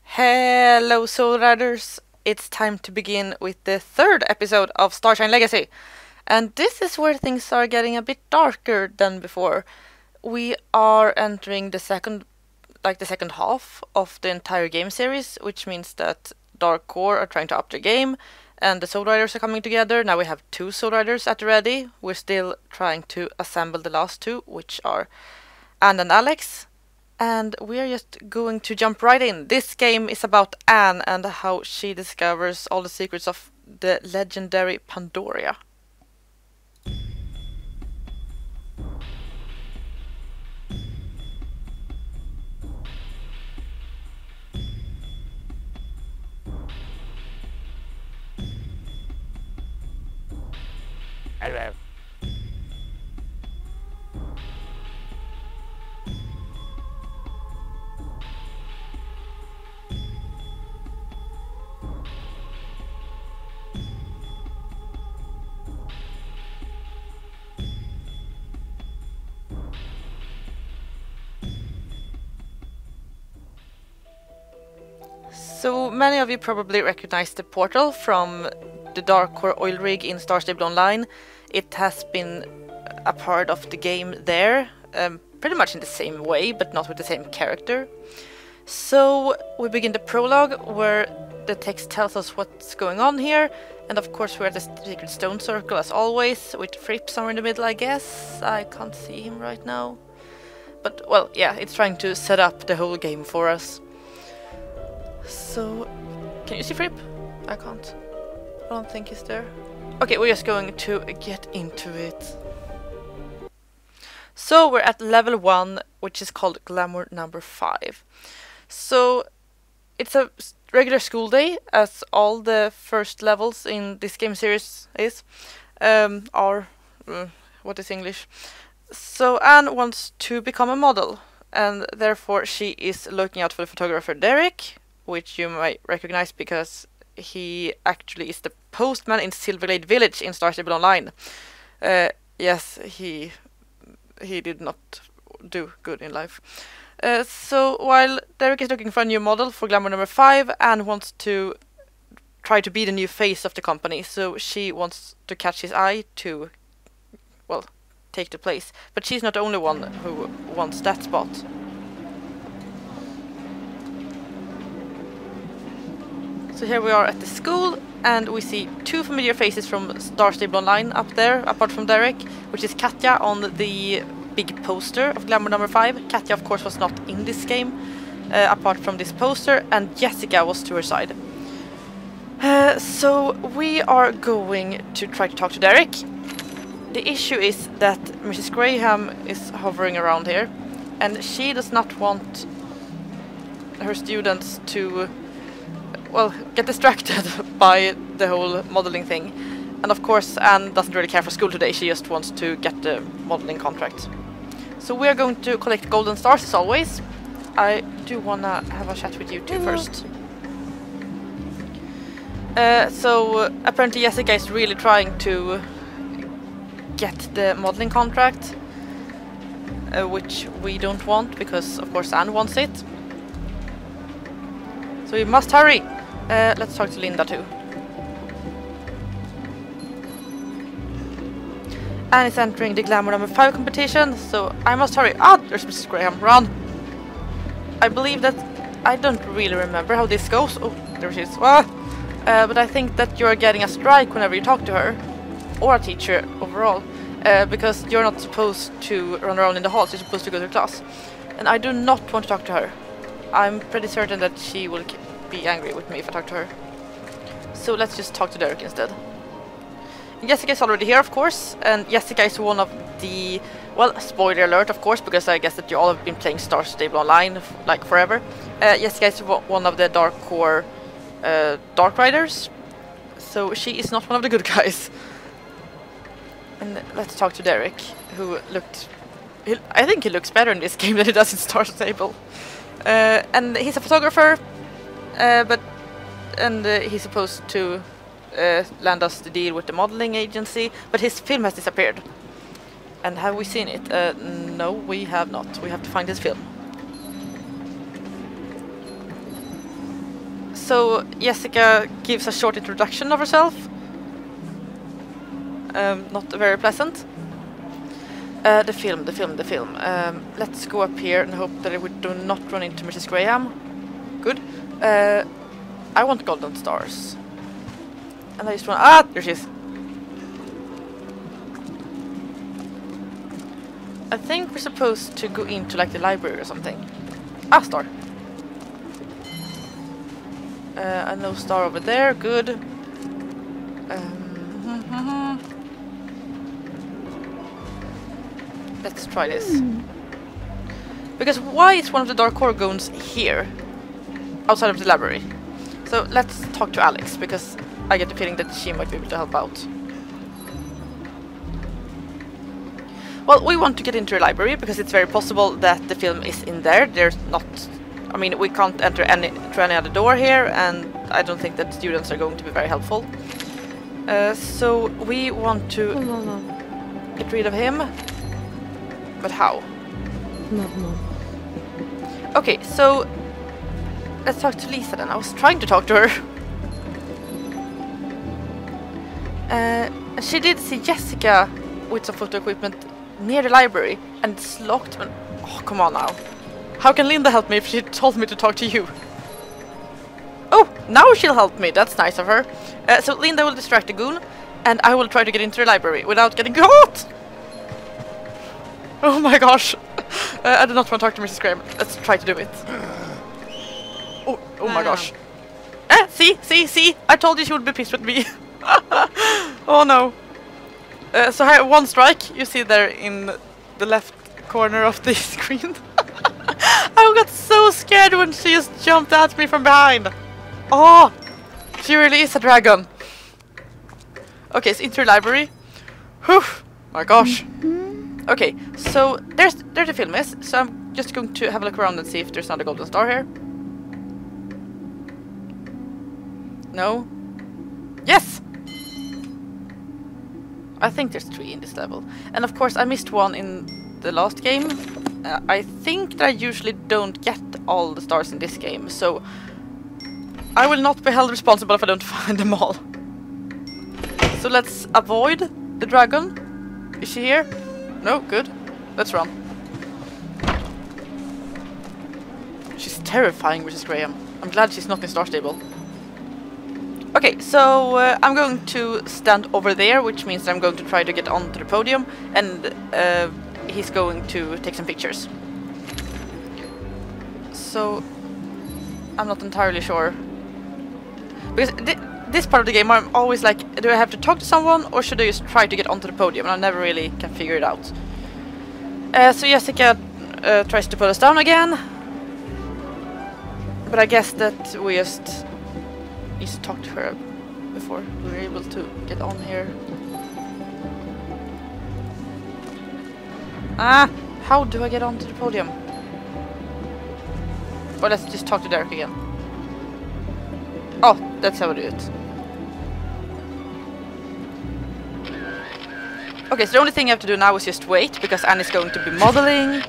Hello Soul Riders, it's time to begin with the third episode of Starshine Legacy. And this is where things are getting a bit darker than before. We are entering the second half of the entire game series, which means that Dark Core are trying to up their game, and the Soul Riders are coming together. Now we have 2 Soul Riders at the ready. We're still trying to assemble the last 2, which are Anne and Alex. And we are just going to jump right in. This game is about Anne and how she discovers all the secrets of the legendary Pandoria. Hello. So many of you probably recognize the portal from the Dark Core oil rig in Star Stable Online. It has been a part of the game there, pretty much in the same way, but not with the same character. So we begin the prologue, where the text tells us what's going on here, and of course we're at the secret stone circle as always, with Fripp somewhere in the middle, I guess. I can't see him right now. But, well, yeah, it's trying to set up the whole game for us. So, can you see Fripp? I can't. I don't think he's there. Okay, we're just going to get into it. So, we're at level 1, which is called Glamour number 5. So, it's a regular school day, as all the first levels in this game series is. What is English? So, Anne wants to become a model, and therefore she is looking out for the photographer Derek, which you might recognize because he actually is the postman in Silverglade Village in Star Stable Online. Yes, he did not do good in life. So while Derek is looking for a new model for Glamour number 5, Anne wants to try to be the new face of the company, so she wants to catch his eye to, well, take the place. But she's not the only one who wants that spot. So here we are at the school, and we see 2 familiar faces from Star Stable Online up there, apart from Derek, which is Katja on the big poster of Glamour number 5. Katja, of course, was not in this game, apart from this poster, and Jessica was to her side. So we are going to try to talk to Derek. The issue is that Mrs. Graham is hovering around here, and she does not want her students to, well, get distracted by the whole modeling thing. And of course Anne doesn't really care for school today, she just wants to get the modeling contract. So we are going to collect golden stars as always. I do wanna have a chat with you two first. So apparently Jessica is really trying to get the modeling contract, which we don't want because of course Anne wants it. So we must hurry. Let's talk to Linda too. Anne is entering the Glamour number 5 competition, so I must hurry. Ah, there's Mrs. Graham, run! I believe that... I don't really remember how this goes. Oh, there she is. Ah! But I think that you're getting a strike whenever you talk to her. Or a teacher, overall. Because you're not supposed to run around in the halls, you're supposed to go to class. And I do not want to talk to her. I'm pretty certain that she will be angry with me if I talk to her. So let's just talk to Derek instead. Jessica is already here, of course, and Jessica is one of the... Well, spoiler alert, of course, because I guess that you all have been playing Star Stable Online, like, forever. Jessica is one of the Dark Core Dark Riders, so she is not one of the good guys. And let's talk to Derek, who looked... I think he looks better in this game than he does in Star Stable. And he's a photographer, and he's supposed to land us the deal with the modeling agency, but his film has disappeared. And have we seen it? No, we have not. We have to find this film. So Jessica gives a short introduction of herself. Not very pleasant. The film. Let's go up here and hope that we do not run into Mrs. Graham. Good. I want golden stars. And I just want... Ah! There she is. I think we're supposed to go into like the library or something. Ah, star. I know star over there. Good. Let's try this. Because why is one of the dark Gorgons here? Outside of the library. So let's talk to Alex, because I get the feeling that she might be able to help out. Well, we want to get into a library because it's very possible that the film is in there. There's not... I mean, we can't enter through any other door here, and I don't think that students are going to be very helpful. So we want to get rid of him. But how? Okay, so let's talk to Lisa then. I was trying to talk to her. She did see Jessica with some photo equipment near the library, and it's locked. And oh, come on now. How can Linda help me if she told me to talk to you? Oh, now she'll help me. That's nice of her. So Linda will distract the goon, and I will try to get into the library without getting caught. Oh my gosh. I do not want to talk to Mrs. Graham. Let's try to do it. Oh my gosh. See? I told you she would be pissed with me. Oh no. So I have one strike. You see there in the left corner of the screen. I got so scared when she just jumped at me from behind. Oh, she really is a dragon. Okay, so into the library. Whew, my gosh. Okay, so there the film is. So I'm just going to have a look around and see if there's another golden star here. No. Yes! I think there's 3 in this level. And of course I missed one in the last game. I think that I usually don't get all the stars in this game, so I will not be held responsible if I don't find them all. So let's avoid the dragon. Is she here? No, good. Let's run. She's terrifying, Mrs. Graham. I'm glad she's not in Star Stable. Okay, so I'm going to stand over there, which means I'm going to try to get onto the podium, and he's going to take some pictures. So I'm not entirely sure, because this part of the game I'm always like, do I have to talk to someone or should I just try to get onto the podium? And I never really can figure it out. So Jessica tries to put us down again, but I guess that we just need to talk to her before we're able to get on here. Ah! How do I get onto the podium? Or let's just talk to Derek again. Oh, that's how I do it. Okay, so the only thing I have to do now is just wait, because Annie's going to be modeling.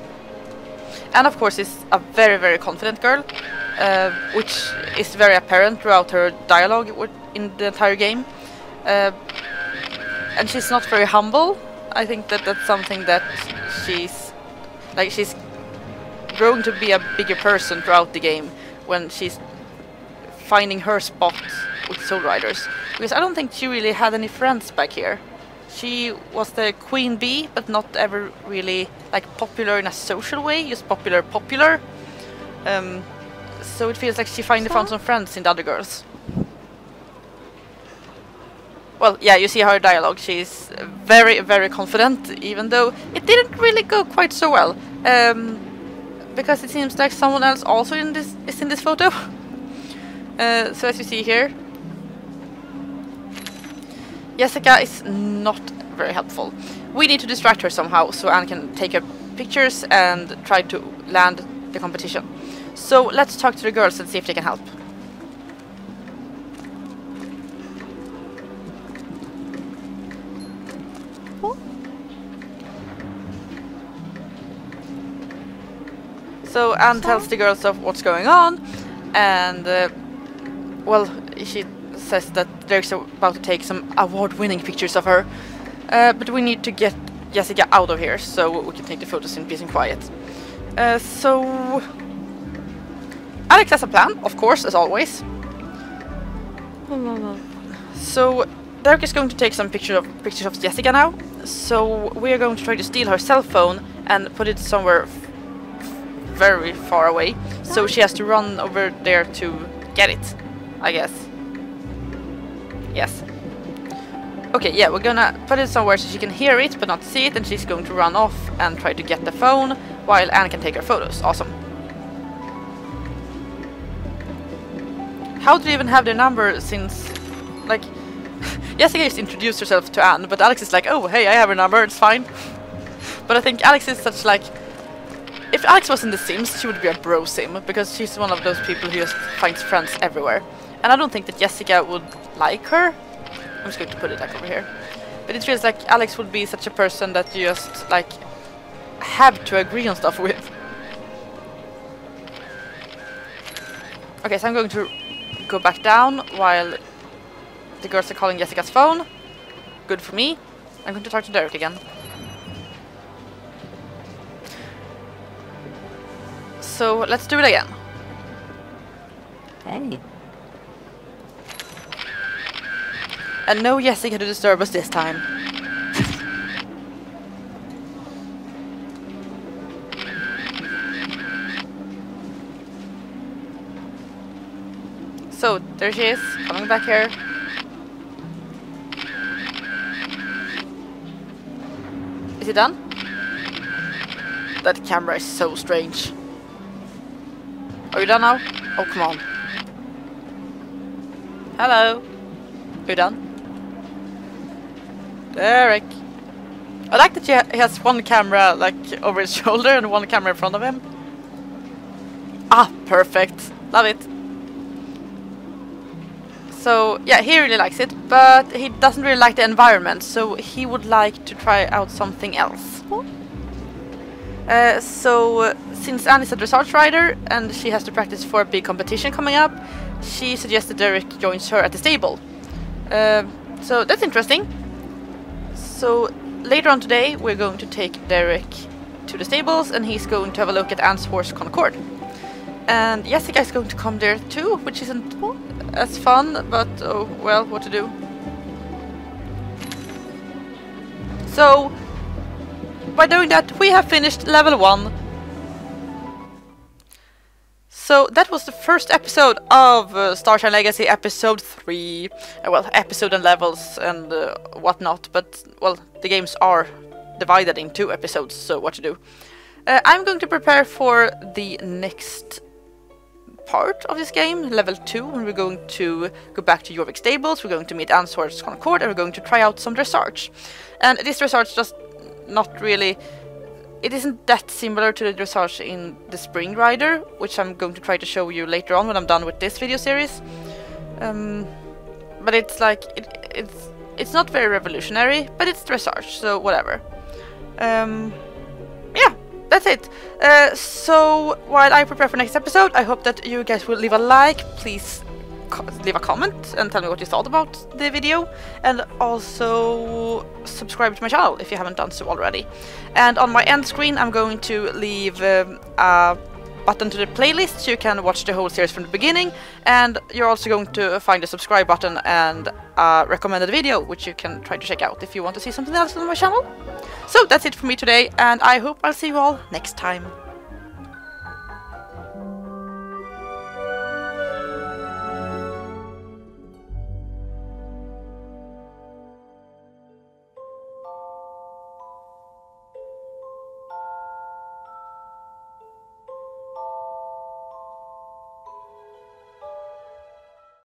And of course is a very, very confident girl, which is very apparent throughout her dialogue in the entire game. And she's not very humble. I think that that's something that she's growing to be a bigger person throughout the game when she's finding her spot with Soul Riders. Because I don't think she really had any friends back here. She was the queen bee, but not ever really like popular in a social way, just popular. So it feels like she finally found some friends in the other girls. Well, yeah, you see her dialogue. She's very, very confident, even though it didn't really go quite so well. Because it seems like someone else also is in this photo. So as you see here, Jessica is not very helpful. We need to distract her somehow so Anne can take her pictures and try to land the competition. So let's talk to the girls and see if they can help. So Anne tells the girls of what's going on, and well, she says that Derek's about to take some award-winning pictures of her, but we need to get Jessica out of here so we can take the photos in peace and quiet. So Alex has a plan, of course, as always. So Derek is going to take some pictures of Jessica now. So we are going to try to steal her cell phone and put it somewhere very far away. So she has to run over there to get it, I guess. Yes. Okay, yeah, we're gonna put it somewhere so she can hear it but not see it, and she's going to run off and try to get the phone while Anne can take her photos. Awesome. How do you even have their number since, like, Jessica just introduced herself to Anne, but Alex is like, oh, hey, I have her number, it's fine. But I think Alex is such, like, if Alex was in The Sims, she would be a bro sim, because she's one of those people who just finds friends everywhere. And I don't think that Jessica would like her. I'm just going to put it like over here. But it feels like Alex would be such a person that you just, like, have to agree on stuff with. Okay, so I'm going to go back down while the girls are calling Jessica's phone. Good for me. I'm going to talk to Derek again. So let's do it again. Hey. And no Jessica to disturb us this time. So, there she is, coming back here. Is it done? That camera is so strange. Are you done now? Oh, come on. Hello. Are you done? Derek. I like that he has one camera like over his shoulder and one camera in front of him. Ah, perfect. Love it. So, yeah, he really likes it, but he doesn't really like the environment, so he would like to try out something else. So, since Anne is a dressage rider and she has to practice for a big competition coming up, she suggested Derek joins her at the stable. So, that's interesting. So, later on today, we're going to take Derek to the stables and he's going to have a look at Anne's horse Concord. And Jessica is going to come there too, which isn't as fun, but oh well, what to do. So, by doing that, we have finished level 1. So that was the first episode of Starshine Legacy episode 3. Well, episode and levels and whatnot, but well, the games are divided in 2 episodes, so what to do. I'm going to prepare for the next part of this game, level 2, and we're going to go back to Jorvik stables, we're going to meet Anne's horse Concord, and we're going to try out some dressage. And this dressage just not really, it isn't that similar to the dressage in the Spring Rider, which I'm going to try to show you later on when I'm done with this video series. But it's like, it's not very revolutionary, but it's dressage, so whatever. Yeah. That's it. So while I prepare for next episode, I hope that you guys will leave a like. Please leave a comment and tell me what you thought about the video, and also subscribe to my channel if you haven't done so already. And on my end screen, I'm going to leave a button to the playlist so you can watch the whole series from the beginning, and you're also going to find the subscribe button and a recommended video which you can try to check out if you want to see something else on my channel. So that's it for me today, and I hope I'll see you all next time.